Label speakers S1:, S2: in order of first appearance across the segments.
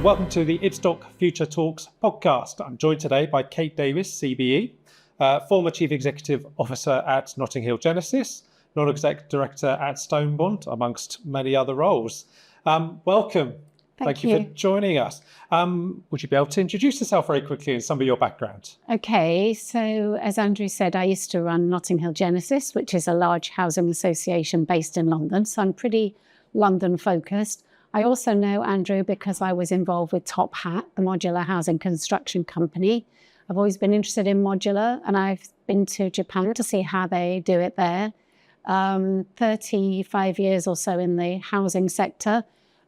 S1: and welcome to the Ibstock Future Talks podcast. I'm joined today by Kate Davies CBE, former Chief Executive Officer at Notting Hill Genesis, Non-Exec Director at Stonebond, amongst many other roles. Welcome. Thank you for joining us. Would you be able to introduce yourself very quickly and some of your background?
S2: Okay, so as Andrew said, I used to run Notting Hill Genesis, which is a large housing association based in London. So I'm pretty London focused. I also know Andrew because I was involved with Top Hat, the modular housing construction company. I've always been interested in modular, and I've been to Japan to see how they do it there. 35 years or so in the housing sector.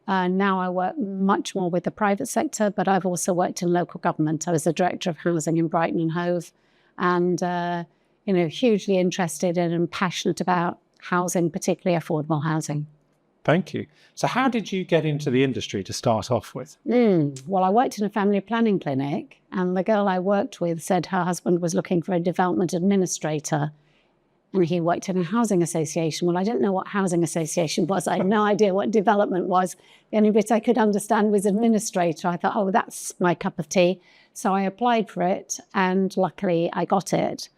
S2: Now I work much more with the private sector, but I've also worked in local government. I was the Director of Housing in Brighton and Hove, and hugely interested in and passionate about housing, particularly affordable housing.
S1: Thank you. So how did you get into the industry to start off with?
S2: Well, I worked in a family planning clinic, and the girl I worked with said her husband was looking for a development administrator, and he worked in a housing association. Well, I didn't know what housing association was. I had no idea what development was. The only bit I could understand was administrator. I thought, oh, that's my cup of tea. So I applied for it, and luckily I got it.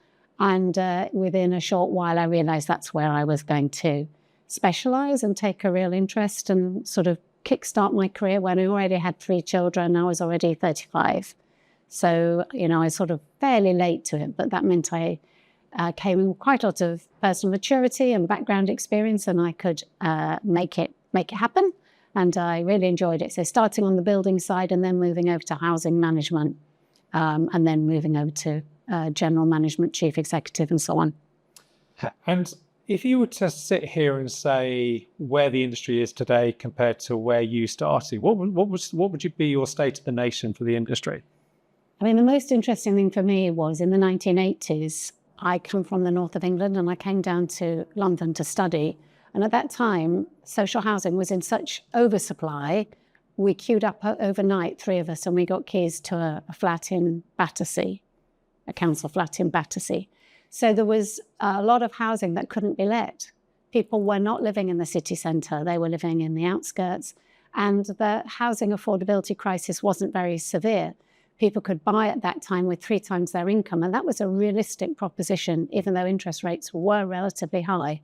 S2: And within a short while, I realised that's where I was going to specialise and take a real interest and sort of kickstart my career when I already had 3 children. I was already 35. So, I was sort of fairly late to it, but that meant I came in with quite a lot of personal maturity and background experience, and I could make it happen. And I really enjoyed it. So starting on the building side and then moving over to housing management, and then moving over to general management, chief executive, and so on.
S1: And if you were to sit here and say where the industry is today compared to where you started, what would you be your state of the nation for the industry?
S2: I mean, the most interesting thing for me was in the 1980s, I come from the north of England and I came down to London to study. And at that time, social housing was in such oversupply, we queued up overnight, 3 of us, and we got keys to a flat in Battersea, a council flat in Battersea. So there was a lot of housing that couldn't be let. People were not living in the city centre, they were living in the outskirts. And the housing affordability crisis wasn't very severe. People could buy at that time with 3 times their income, and that was a realistic proposition, even though interest rates were relatively high.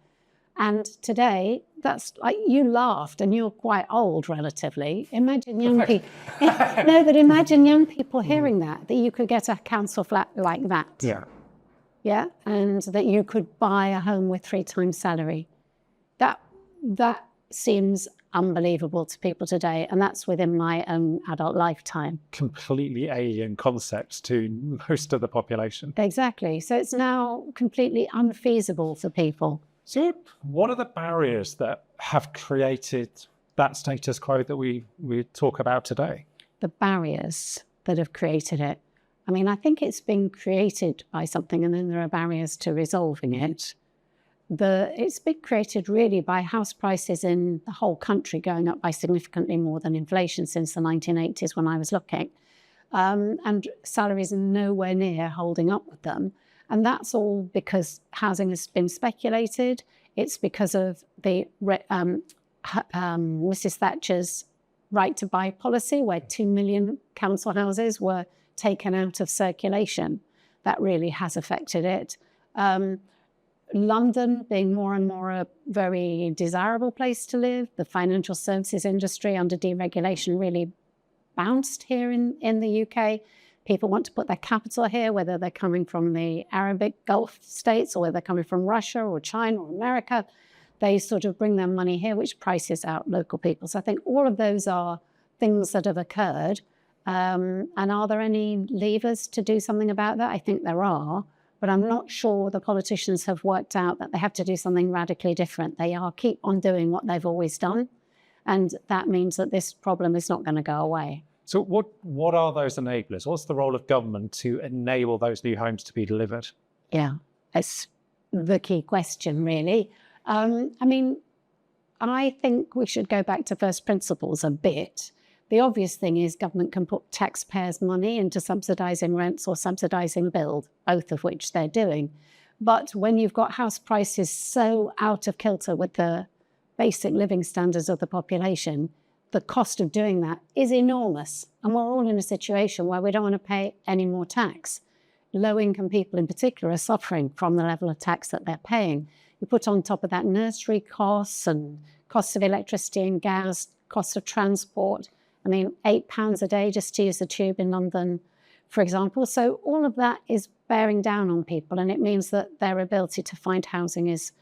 S2: And today, that's like, you laughed, and you're quite old relatively. Imagine young people. No, but imagine young people hearing that you could get a council flat like that. Yeah, and that you could buy a home with 3 times salary. That seems unbelievable to people today, and that's within my own adult lifetime.
S1: Completely alien concepts to most of the population.
S2: Exactly. So it's now completely unfeasible for people.
S1: So what are the barriers that have created that status quo that we talk about today?
S2: The barriers that have created it. I mean, I think it's been created by something, and then there are barriers to resolving it. It's been created really by house prices in the whole country going up by significantly more than inflation since the 1980s when I was looking. And salaries are nowhere near holding up with them. And that's all because housing has been speculated. It's because of the Mrs. Thatcher's right to buy policy, where 2 million council houses were taken out of circulation. That really has affected it. London being more and more a very desirable place to live. The financial services industry under deregulation really bounced here in the UK. People want to put their capital here, whether they're coming from the Arabic Gulf states or whether they're coming from Russia or China or America. They sort of bring their money here, which prices out local people. So I think all of those are things that have occurred. And are there any levers to do something about that? I think there are, but I'm not sure the politicians have worked out that they have to do something radically different. They keep on doing what they've always done. And that means that this problem is not going to go away.
S1: So what are those enablers? What's the role of government to enable those new homes to be delivered?
S2: Yeah, that's the key question, really. I mean, I think we should go back to first principles a bit. The obvious thing is government can put taxpayers' money into subsidising rents or subsidising build, both of which they're doing. But when you've got house prices so out of kilter with the basic living standards of the population, the cost of doing that is enormous. And we're all in a situation where we don't want to pay any more tax. Low-income people in particular are suffering from the level of tax that they're paying. You put on top of that nursery costs and costs of electricity and gas, costs of transport. I mean, £8 a day just to use the tube in London, for example. So all of that is bearing down on people, and it means that their ability to find housing is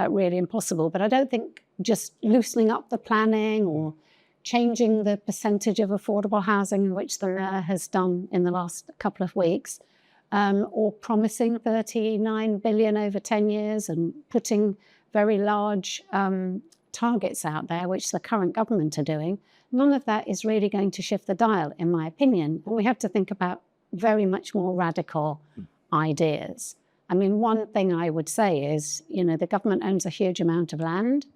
S2: really impossible. But I don't think just loosening up the planning or changing the percentage of affordable housing, which the mayor has done in the last couple of weeks, or promising 39 billion over 10 years and putting very large targets out there, which the current government are doing, none of that is really going to shift the dial, in my opinion. And we have to think about very much more radical ideas. I mean, one thing I would say is, the government owns a huge amount of land.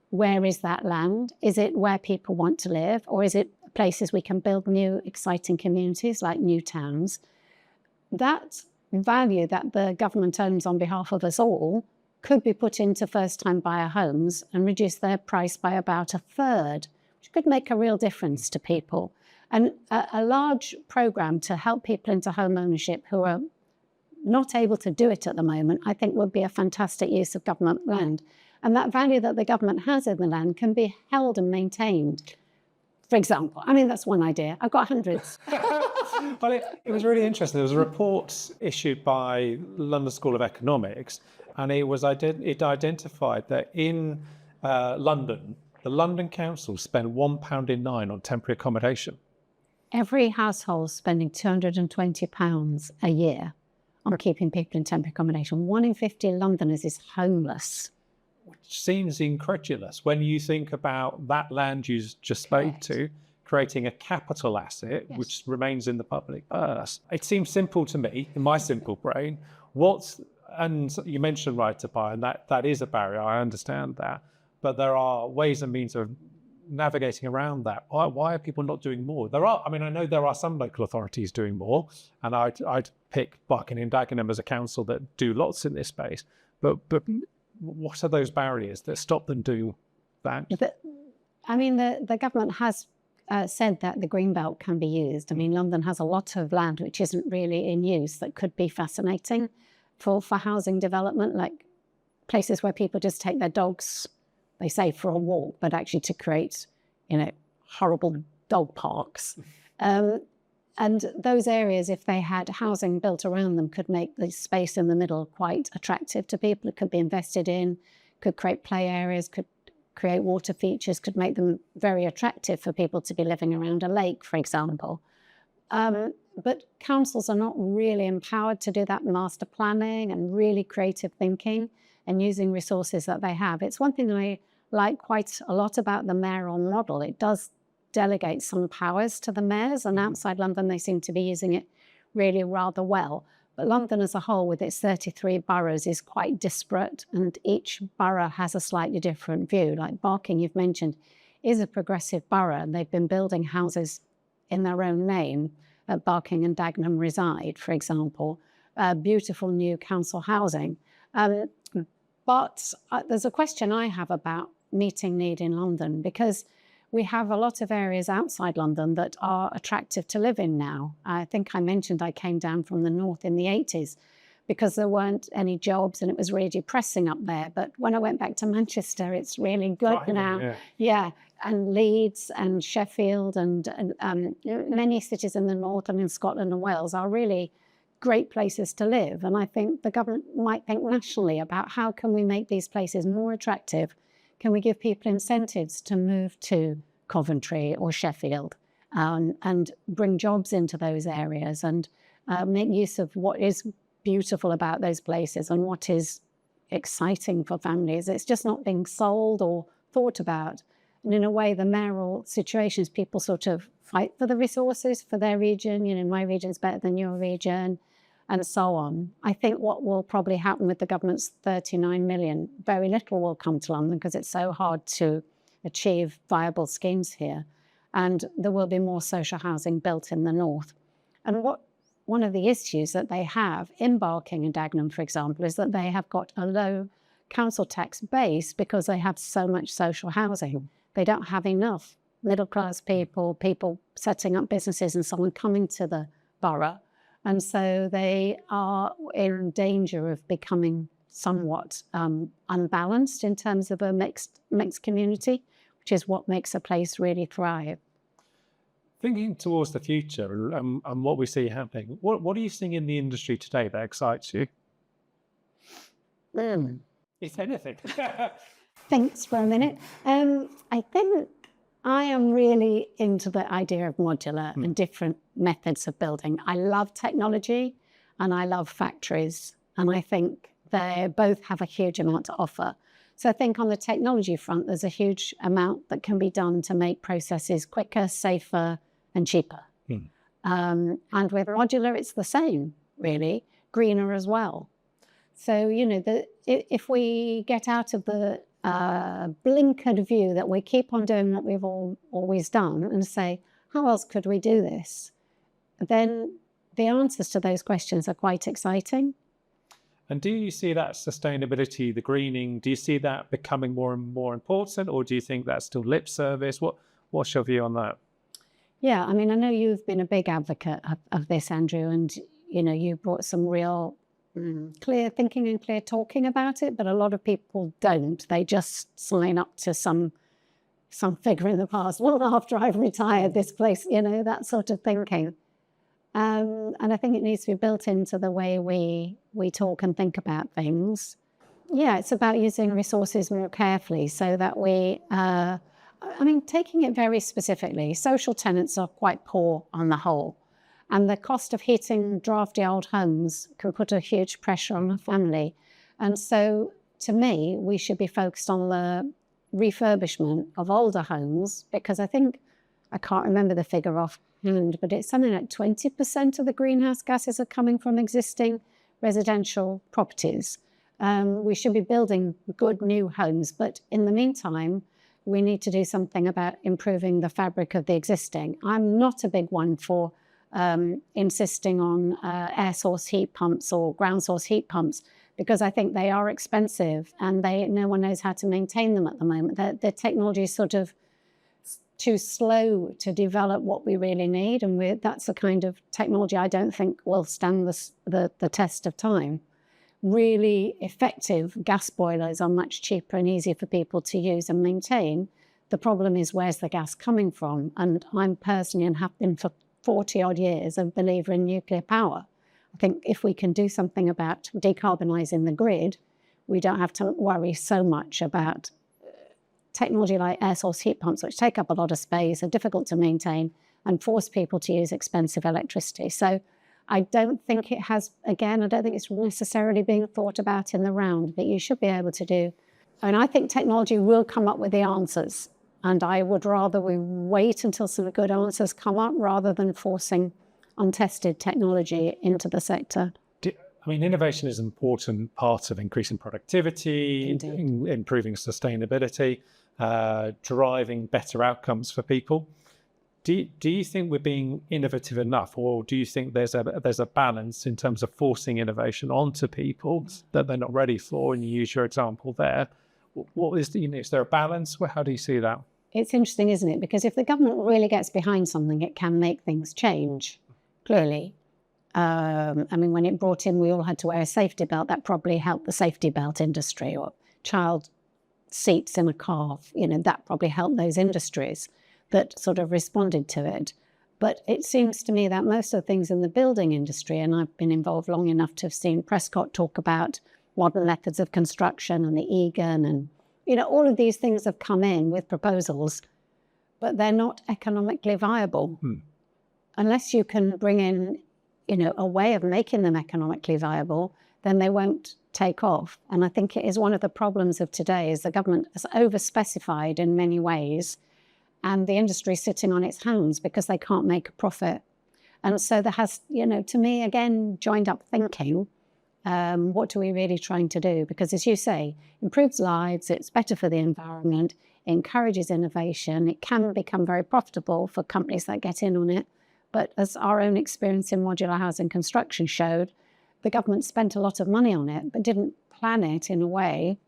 S2: Where is that land? Is it where people want to live? Or is it places we can build new, exciting communities like new towns? That value that the government owns on behalf of us all could be put into first-time buyer homes and reduce their price by about a third, which could make a real difference to people. And a large programme to help people into home ownership who are not able to do it at the moment, I think would be a fantastic use of government land. And that value that the government has in the land can be held and maintained. For example, I mean, that's one idea. I've got hundreds.
S1: Well, it was really interesting. There was a report issued by London School of Economics, and it identified that in London, the London Council spend £1.09 on temporary accommodation.
S2: Every household spending £220 a year on keeping people in temporary accommodation. 1 in 50 Londoners is homeless.
S1: Which seems incredulous when you think about that land you just spoke to, creating a capital asset which remains in the public purse. It seems simple to me, in my simple brain. And you mentioned right to buy, and that is a barrier, I understand that. But there are ways and means of navigating around that. Why are people not doing more? I know there are some local authorities doing more, and I'd pick Barking and Dagenham as a council that do lots in this space. But what are those barriers that stop them doing that?
S2: The government has said that the Greenbelt can be used. I mean, London has a lot of land which isn't really in use that could be fascinating for housing development, like places where people just take their dogs, they say for a walk, but actually to create, horrible dog parks. And those areas, if they had housing built around them, could make the space in the middle quite attractive to people. It could be invested in, could create play areas, could create water features, could make them very attractive for people to be living around a lake, for example. But councils are not really empowered to do that master planning and really creative thinking and using resources that they have. It's one thing I like quite a lot about the mayoral model. It does delegate some powers to the mayors, and outside London they seem to be using it really rather well. But London as a whole, with its 33 boroughs, is quite disparate, and each borough has a slightly different view. Like Barking, you've mentioned, is a progressive borough, and they've been building houses in their own name. Barking and Dagenham reside, for example, beautiful new council housing. But there's a question I have about meeting need in London, because we have a lot of areas outside London that are attractive to live in now. I think I mentioned I came down from the north in the 80s because there weren't any jobs and it was really depressing up there. But when I went back to Manchester, it's really good now. Yeah, and Leeds and Sheffield and many cities in the north and in Scotland and Wales are really great places to live. And I think the government might think nationally about how can we make these places more attractive. Can we give people incentives to move to Coventry or Sheffield and bring jobs into those areas and make use of what is beautiful about those places and what is exciting for families? It's just not being sold or thought about. And in a way, the mayoral situation is people sort of fight for the resources for their region. My region's better than your region, and so on. I think what will probably happen with the government's 39 million, very little will come to London because it's so hard to achieve viable schemes here. And there will be more social housing built in the north. And one of the issues that they have in Barking and Dagenham, for example, is that they have got a low council tax base because they have so much social housing. They don't have enough middle-class people, people setting up businesses and so on, coming to the borough. And so they are in danger of becoming somewhat unbalanced in terms of a mixed community, which is what makes a place really thrive.
S1: Thinking towards the future and what we see happening, what are you seeing in the industry today that excites you? If anything.
S2: Thanks for a minute. I think I am really into the idea of modular and different methods of building. I love technology and I love factories, and I think they both have a huge amount to offer. So I think on the technology front, there's a huge amount that can be done to make processes quicker, safer, and cheaper. And with modular, it's the same, really, greener as well. So, you know, if we get out of the blinkered view that we keep on doing what we've always done and say, how else could we do this? Then the answers to those questions are quite exciting.
S1: And do you see that sustainability, the greening, do you see that becoming more and more important, or do you think that's still lip service? What's your view on that?
S2: Yeah, I mean, I know you've been a big advocate of this, Andrew, and, you know, you brought some real clear thinking and clear talking about it, but a lot of people don't. They just sign up to some figure in the past. Well, after I've retired, this place, you know, that sort of thinking. And I think it needs to be built into the way we talk and think about things. Yeah, it's about using resources more carefully so that we, I mean, taking it very specifically, social tenants are quite poor on the whole. And the cost of heating drafty old homes can put a huge pressure on a family. And so, to me, we should be focused on the refurbishment of older homes, because I think, I can't remember the figure offhand, but it's something like 20% of the greenhouse gases are coming from existing residential properties. We should be building good new homes, but in the meantime, we need to do something about improving the fabric of the existing. I'm not a big one for insisting on air source heat pumps or ground source heat pumps, because I think they are expensive and no one knows how to maintain them at the moment. The technology is sort of too slow to develop what we really need, and that's the kind of technology I don't think will stand the test of time. Really effective gas boilers are much cheaper and easier for people to use and maintain. The problem is, where's the gas coming from? And I'm personally, and have been for 40 odd years, a believer in nuclear power. I think if we can do something about decarbonising the grid, we don't have to worry so much about technology like air source heat pumps, which take up a lot of space, are difficult to maintain, and force people to use expensive electricity. So I don't think it has, again, I don't think it's necessarily being thought about in the round, but you should be able to do. And I think technology will come up with the answers. And I would rather we wait until some good answers come up rather than forcing untested technology into the sector.
S1: I mean, innovation is an important part of increasing productivity, improving sustainability, driving better outcomes for people. Do you think we're being innovative enough, or do you think there's a balance in terms of forcing innovation onto people that they're not ready for? And you use your example there. What is is there a balance? How do you see that?
S2: It's interesting, isn't it? Because if the government really gets behind something, it can make things change, clearly. I mean, when it brought in, we all had to wear a safety belt. That probably helped the safety belt industry, or child seats in a car. You know, that probably helped those industries that sort of responded to it. But it seems to me that most of the things in the building industry, and I've been involved long enough to have seen Prescott talk about modern methods of construction and the EGAN, and, you know, all of these things have come in with proposals, but they're not economically viable. Unless you can bring in, you know, a way of making them economically viable, then they won't take off. And I think it is one of the problems of today is the government has over-specified in many ways, and the industry is sitting on its hands because they can't make a profit. And so there has, you know, to me, again, joined up thinking, what are we really trying to do? Because as you say, improves lives, it's better for the environment, encourages innovation, it can become very profitable for companies that get in on it. But as our own experience in modular housing construction showed, the government spent a lot of money on it, but didn't plan it in a way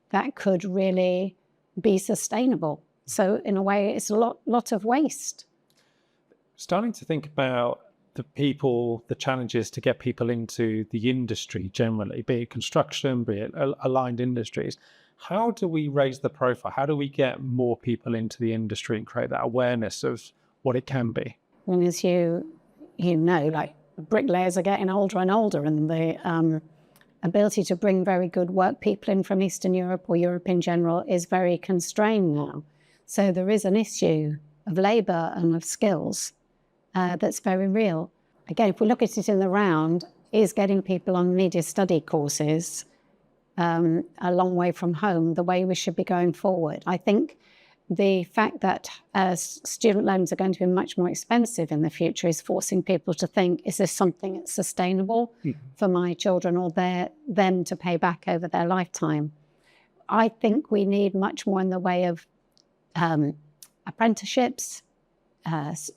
S2: that could really be sustainable. So in a way, it's a lot of waste.
S1: Starting to think about the people, the challenges to get people into the industry generally, be it construction, be it aligned industries. How do we raise the profile? How do we get more people into the industry and create that awareness of what it can be?
S2: And as you know, like bricklayers are getting older and older, and the ability to bring very good work people in from Eastern Europe or Europe in general is very constrained now. So there is an issue of labour and of skills that's very real. Again, if we look at it in the round, is getting people on media study courses a long way from home the way we should be going forward. I think the fact that student loans are going to be much more expensive in the future is forcing people to think, is this something that's sustainable for my children or them to pay back over their lifetime? I think we need much more in the way of apprenticeships,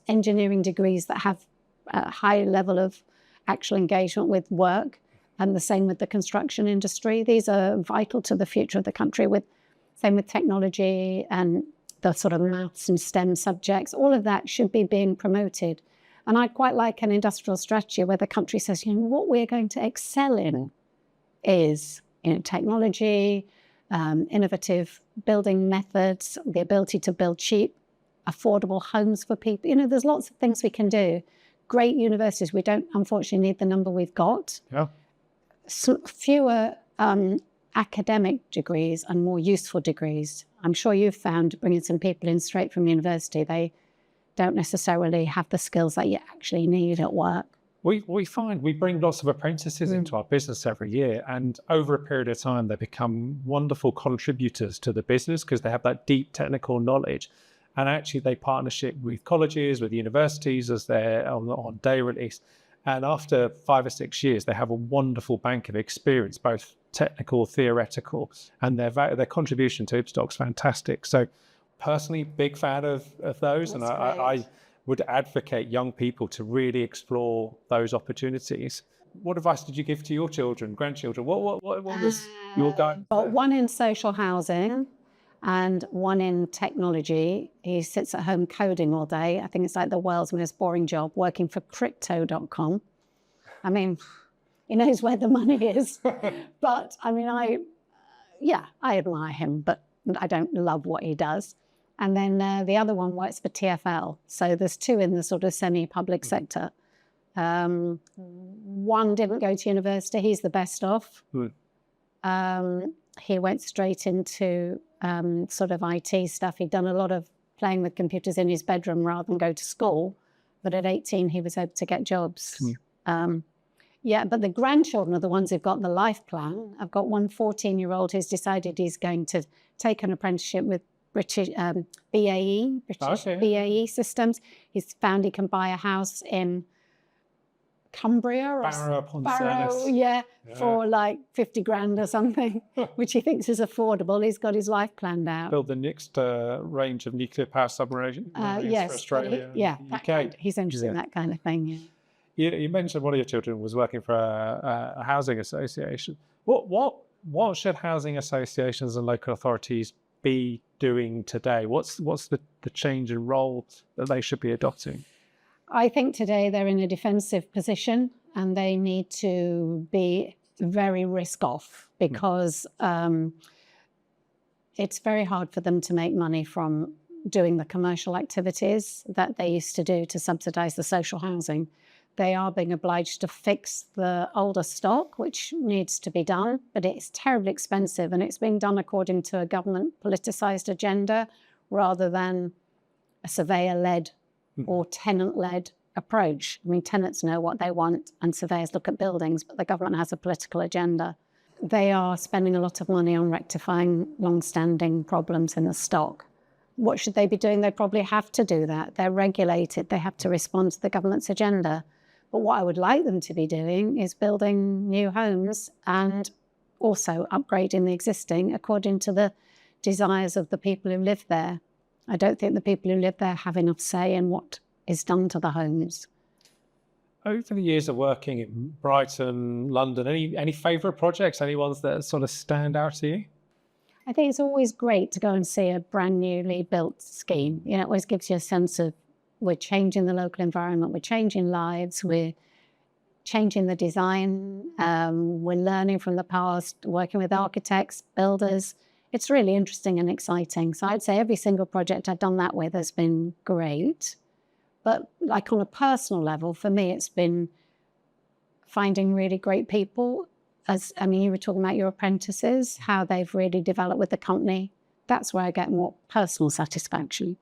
S2: engineering degrees that have a high level of actual engagement with work, and the same with the construction industry. These are vital to the future of the country. Same with technology and the sort of maths and STEM subjects. All of that should be being promoted. And I'd quite like an industrial strategy where the country says, what we're going to excel in is technology, innovative building methods, the ability to build cheap, affordable homes for people. There's lots of things we can do. Great universities. We don't, unfortunately, need the number we've got.
S1: Yeah.
S2: Fewer academic degrees and more useful degrees. I'm sure you've found bringing some people in straight from university, they don't necessarily have the skills that you actually need at work.
S1: We find we bring lots of apprentices into our business every year, and over a period of time, they become wonderful contributors to the business because they have that deep technical knowledge. And actually, they partnership with colleges, with universities as they're on day release. And after 5 or 6 years, they have a wonderful bank of experience, both technical, theoretical, and their contribution to Ibstock's fantastic. So personally, big fan of those. That's and I would advocate young people to really explore those opportunities. What advice did you give to your children, grandchildren? What was your guidance?
S2: One in social housing and one in technology. He sits at home coding all day. I think it's like the world's most boring job, working for crypto.com. I mean, he knows where the money is. But I mean, I admire him, but I don't love what he does. And then the other one works for TfL. So there's two in the sort of semi-public sector. One didn't go to university. He's the best off. He went straight into sort of IT stuff. He'd done a lot of playing with computers in his bedroom rather than go to school. But at 18, he was able to get jobs. But the grandchildren are the ones who've got the life plan. I've got one 14-year-old who's decided he's going to take an apprenticeship with British BAE systems. He's found he can buy a house in Cumbria or Barrow, for like 50 grand or something, which he thinks is affordable. He's got his life planned out.
S1: Build the next range of nuclear power submarines for Australia and UK.
S2: He's interested in that kind of thing.
S1: You mentioned one of your children was working for a housing association. What should housing associations and local authorities be doing today? What's the change in role that they should be adopting?
S2: I think today they're in a defensive position and they need to be very risk off because it's very hard for them to make money from doing the commercial activities that they used to do to subsidise the social housing. They are being obliged to fix the older stock, which needs to be done, but it's terribly expensive and it's being done according to a government politicised agenda rather than a surveyor-led or tenant-led approach. I mean, tenants know what they want and surveyors look at buildings, but the government has a political agenda. They are spending a lot of money on rectifying long-standing problems in the stock. What should they be doing? They probably have to do that. They're regulated. They have to respond to the government's agenda. But what I would like them to be doing is building new homes and also upgrading the existing according to the desires of the people who live there. I don't think the people who live there have enough say in what is done to the homes.
S1: Over the years of working in Brighton, London, any favourite projects, any ones that sort of stand out to you?
S2: I think it's always great to go and see a brand newly built scheme. You know, it always gives you a sense of we're changing the local environment, we're changing lives, we're changing the design, we're learning from the past, working with architects, builders. It's really interesting and exciting. So I'd say every single project I've done that with has been great. But like on a personal level, for me, it's been finding really great people. I mean, you were talking about your apprentices, how they've really developed with the company. That's where I get more personal satisfaction.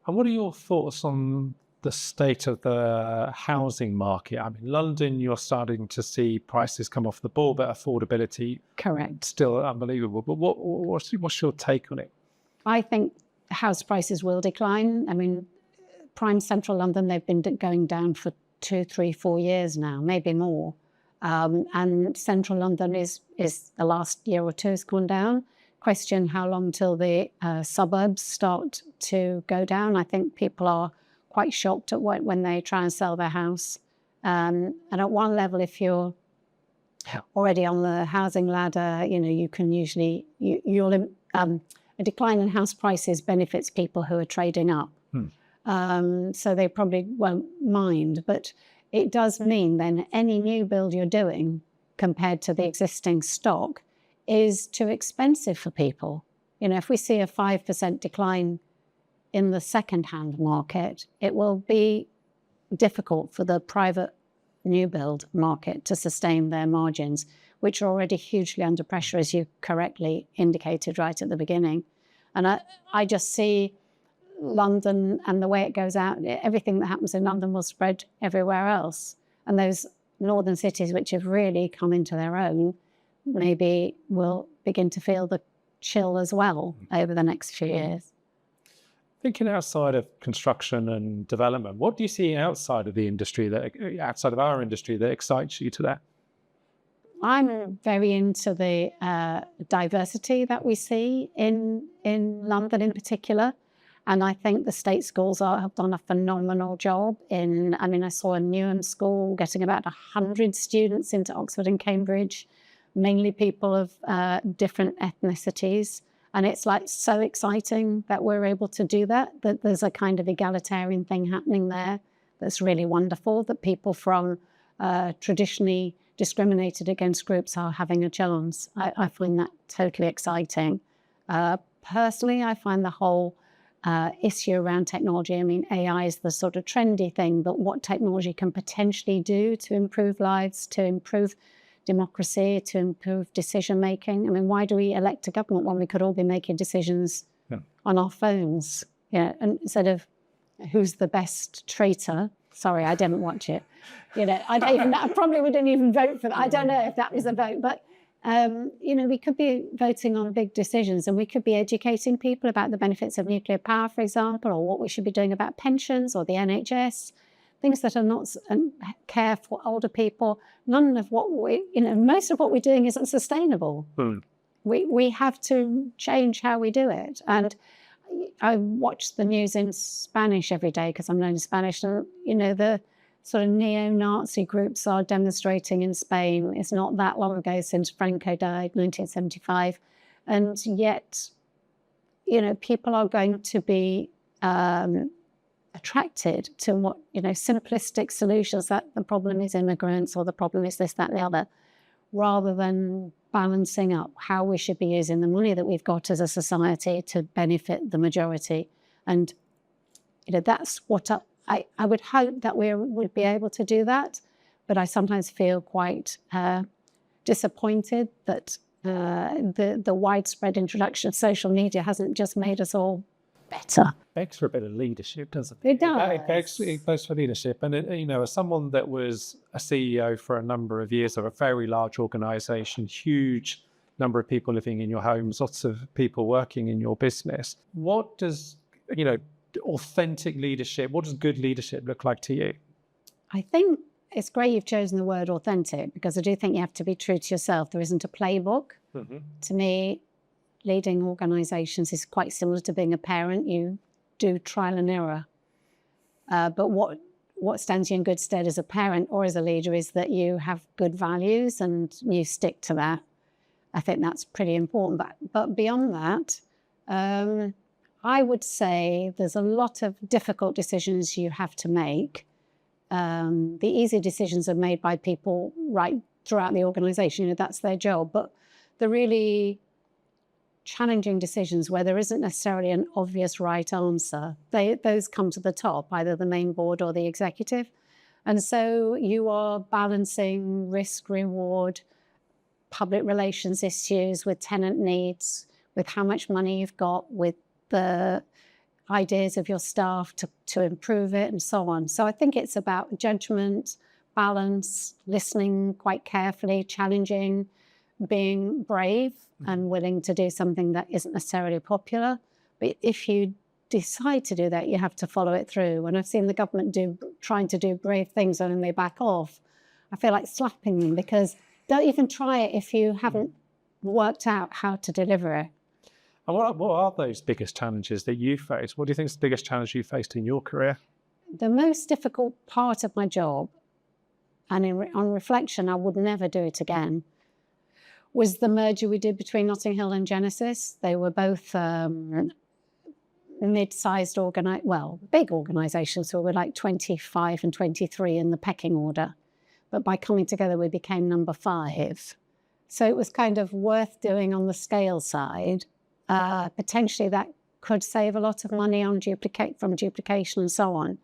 S1: And what are your thoughts on the state of the housing market? I mean, London, you're starting to see prices come off the ball, but affordability
S2: Correct.
S1: still unbelievable. But what's your take on it?
S2: I think house prices will decline. I mean, prime central London, they've been going down for 2, 3, 4 years now, maybe more. And central London is the last year or two has gone down. Question how long till the suburbs start to go down. I think people are quite shocked at when they try and sell their house. And at one level, if you're already on the housing ladder, you know, you can usually, a decline in house prices benefits people who are trading up. So they probably won't mind, but it does mean then any new build you're doing compared to the existing stock is too expensive for people. You know, if we see a 5% decline in the second-hand market, it will be difficult for the private new build market to sustain their margins, which are already hugely under pressure, as you correctly indicated right at the beginning. And I just see London and the way it goes out, everything that happens in London will spread everywhere else. And those northern cities which have really come into their own maybe will begin to feel the chill as well over the next few years.
S1: Thinking outside of construction and development, what do you see outside of the industry, outside of our industry, that excites you today?
S2: I'm very into the diversity that we see in London in particular. And I think the state schools have done a phenomenal job I mean, I saw a Newham school getting about 100 students into Oxford and Cambridge, mainly people of different ethnicities. And it's like so exciting that we're able to do that there's a kind of egalitarian thing happening there that's really wonderful, that people from traditionally discriminated against groups are having a chance. I find that totally exciting. Personally, I find the whole issue around technology, I mean, AI is the sort of trendy thing, but what technology can potentially do to improve lives, to improve democracy, to improve decision-making. I mean, why do we elect a government when we could all be making decisions on our phones? Yeah, and instead of who's the best traitor. Sorry, I didn't watch it. You know, I probably wouldn't even vote for that. I don't know if that was a vote, but you know, we could be voting on big decisions, and we could be educating people about the benefits of nuclear power, for example, or what we should be doing about pensions or the NHS, things that are not care for older people. None of what most of what we're doing isn't sustainable. We have to change how we do it. And I watch the news in Spanish every day because I'm learning Spanish, and you know, the sort of neo-Nazi groups are demonstrating in Spain. It's not that long ago since Franco died, 1975. And yet, you know, people are going to be attracted to what, you know, simplistic solutions, that the problem is immigrants or the problem is this, that, and the other, rather than balancing up how we should be using the money that we've got as a society to benefit the majority. And, you know, that's what I would hope that we would be able to do that, but I sometimes feel quite disappointed that the widespread introduction of social media hasn't just made us all better.
S1: It begs for a bit of leadership, doesn't it?
S2: It does.
S1: It begs for leadership. And, you know, as someone that was a CEO for a number of years of a very large organisation, huge number of people living in your homes, lots of people working in your business, what does, you know, authentic leadership, what does good leadership look like to you?
S2: I think it's great you've chosen the word authentic, because I do think you have to be true to yourself. There isn't a playbook. To me, leading organisations is quite similar to being a parent. You do trial and error. But what stands you in good stead as a parent or as a leader is that you have good values and you stick to that. I think that's pretty important. But beyond that, I would say there's a lot of difficult decisions you have to make. The easy decisions are made by people right throughout the organisation. That's their job. But the really challenging decisions where there isn't necessarily an obvious right answer, those come to the top, either the main board or the executive. And so you are balancing risk, reward, public relations issues with tenant needs, with how much money you've got, with the ideas of your staff to improve it and so on. So I think it's about judgment, balance, listening quite carefully, challenging, being brave and willing to do something that isn't necessarily popular. But if you decide to do that, you have to follow it through. When I've seen the government trying to do brave things and then they back off, I feel like slapping them, because don't even try it if you haven't worked out how to deliver it.
S1: And what are those biggest challenges that you face? What do you think is the biggest challenge you faced in your career?
S2: The most difficult part of my job, and on reflection, I would never do it again, was the merger we did between Notting Hill and Genesis. They were both mid-sized, big organisations, so we were like 25 and 23 in the pecking order. But by coming together, we became number 5. So it was kind of worth doing on the scale side. Potentially that could save a lot of money on duplication and so on.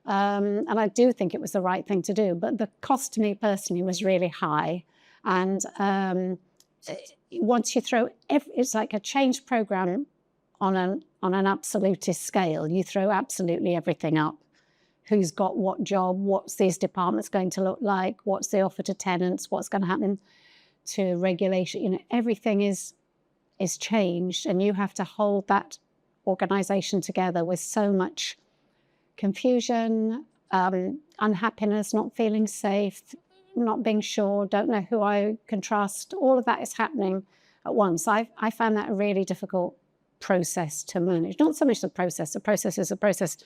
S2: And I do think it was the right thing to do, but the cost to me personally was really high. And once you throw, it's like a change program on an absolutist scale. You throw absolutely everything up. Who's got what job? What's these departments going to look like? What's the offer to tenants? What's going to happen to regulation? Everything is changed, and you have to hold that organisation together with so much confusion, unhappiness, not feeling safe, not being sure, don't know who I can trust. All of that is happening at once. I found that a really difficult process to manage. Not so much the process is a process.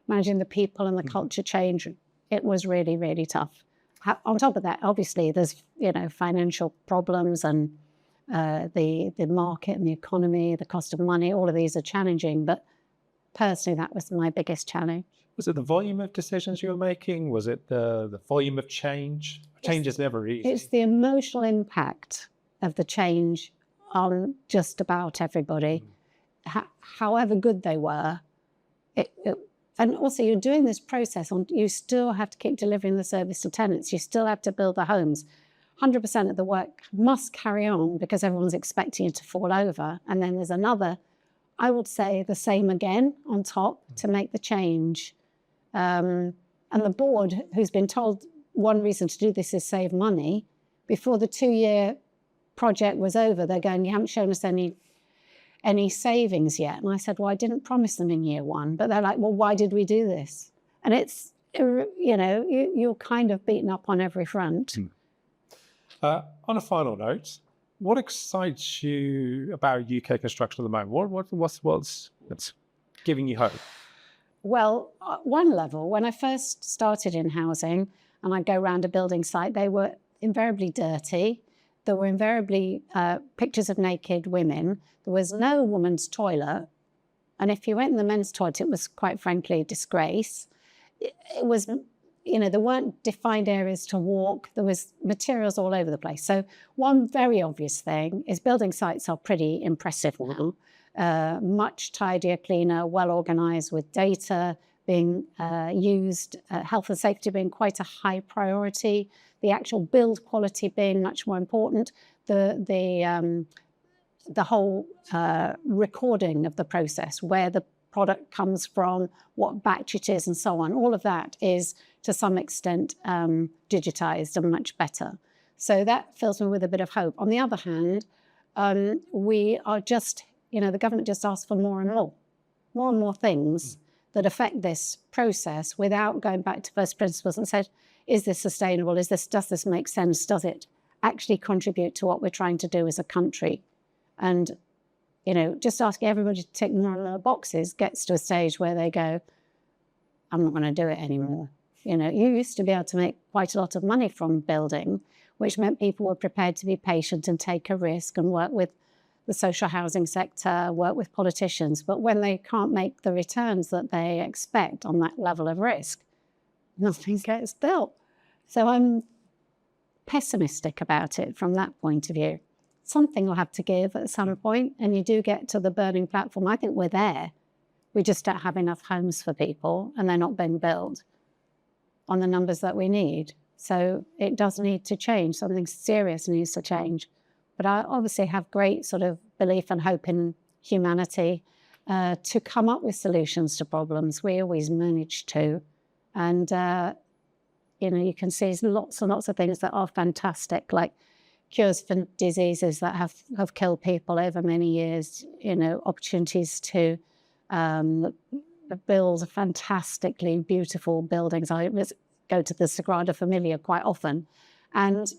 S2: Managing the people and the culture change, it was really, really tough. On top of that, obviously, there's financial problems and the market and the economy, the cost of money. All of these are challenging, but personally, that was my biggest challenge.
S1: Was it the volume of decisions you were making? Was it the volume of change? Change is never easy.
S2: It's the emotional impact of the change on just about everybody, however good they were. And also, you're doing this process, you still have to keep delivering the service to tenants. You still have to build the homes. 100% of the work must carry on because everyone's expecting you to fall over. And then there's another, I would say, the same again on top to make the change. And the board, who's been told one reason to do this is save money, before the 2-year project was over, they're going, you haven't shown us any savings yet. And I said, well, I didn't promise them in year 1. But they're like, well, why did we do this? And it's, you're kind of beaten up on every front.
S1: On a final note, what excites you about UK construction at the moment? What's giving you hope?
S2: Well, at one level, when I first started in housing and I'd go around a building site, they were invariably dirty. There were invariably pictures of naked women. There was no woman's toilet. And if you went in the men's toilet, it was quite frankly a disgrace. It was, there weren't defined areas to walk. There was materials all over the place. So one very obvious thing is building sites are pretty impressive now. Much tidier, cleaner, well organised, with data being used, health and safety being quite a high priority, the actual build quality being much more important, the whole recording of the process, where the product comes from, what batch it is, and so on. All of that is, to some extent, digitised and much better. So that fills me with a bit of hope. On the other hand, we are just, the government just asks for more and more things that affect this process without going back to first principles and said, is this sustainable? Does this make sense? Does it actually contribute to what we're trying to do as a country? And, just asking everybody to tick more and more boxes gets to a stage where they go, I'm not going to do it anymore. You used to be able to make quite a lot of money from building which meant people were prepared to be patient and take a risk and work with the social housing sector, work with politicians. But when they can't make the returns that they expect on that level of risk, nothing gets built. So I'm pessimistic about it from that point of view. Something will have to give at some point, and you do get to the burning platform. I think we're there. We just don't have enough homes for people, and they're not being built on the numbers that we need. So it does need to change. Something serious needs to change. But I obviously have great sort of belief and hope in humanity to come up with solutions to problems. We always manage to. And, you can see lots and lots of things that are fantastic, like cures for diseases that have killed people over many years, opportunities to build fantastically beautiful buildings. I go to the Sagrada Familia quite often. And,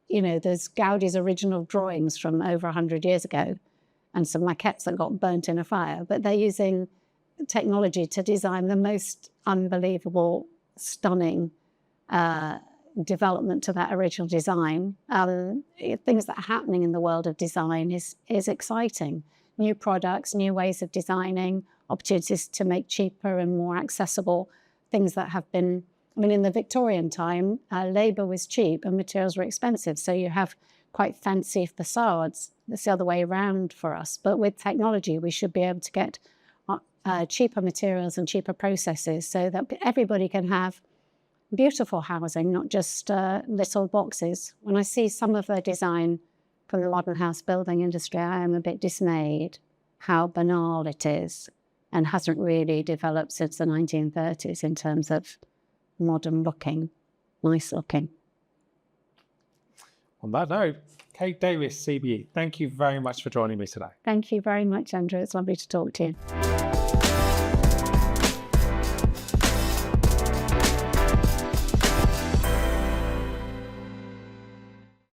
S2: there's Gaudi's original drawings from over 100 years ago and some maquettes that got burnt in a fire. But they're using technology to design the most unbelievable, stunning development to that original design. Things that are happening in the world of design is exciting. New products, new ways of designing, opportunities to make cheaper and more accessible things that have been, in the Victorian time, labour was cheap and materials were expensive. So you have quite fancy facades. That's the other way around for us. But with technology, we should be able to get cheaper materials and cheaper processes so that everybody can have beautiful housing, not just little boxes. When I see some of the design from the modern house building industry, I am a bit dismayed how banal it is and hasn't really developed since the 1930s in terms of modern looking, nice looking.
S1: On that note, Kate Davies CBE, thank you very much for joining me today.
S2: Thank you very much, Andrew. It's lovely to talk to you.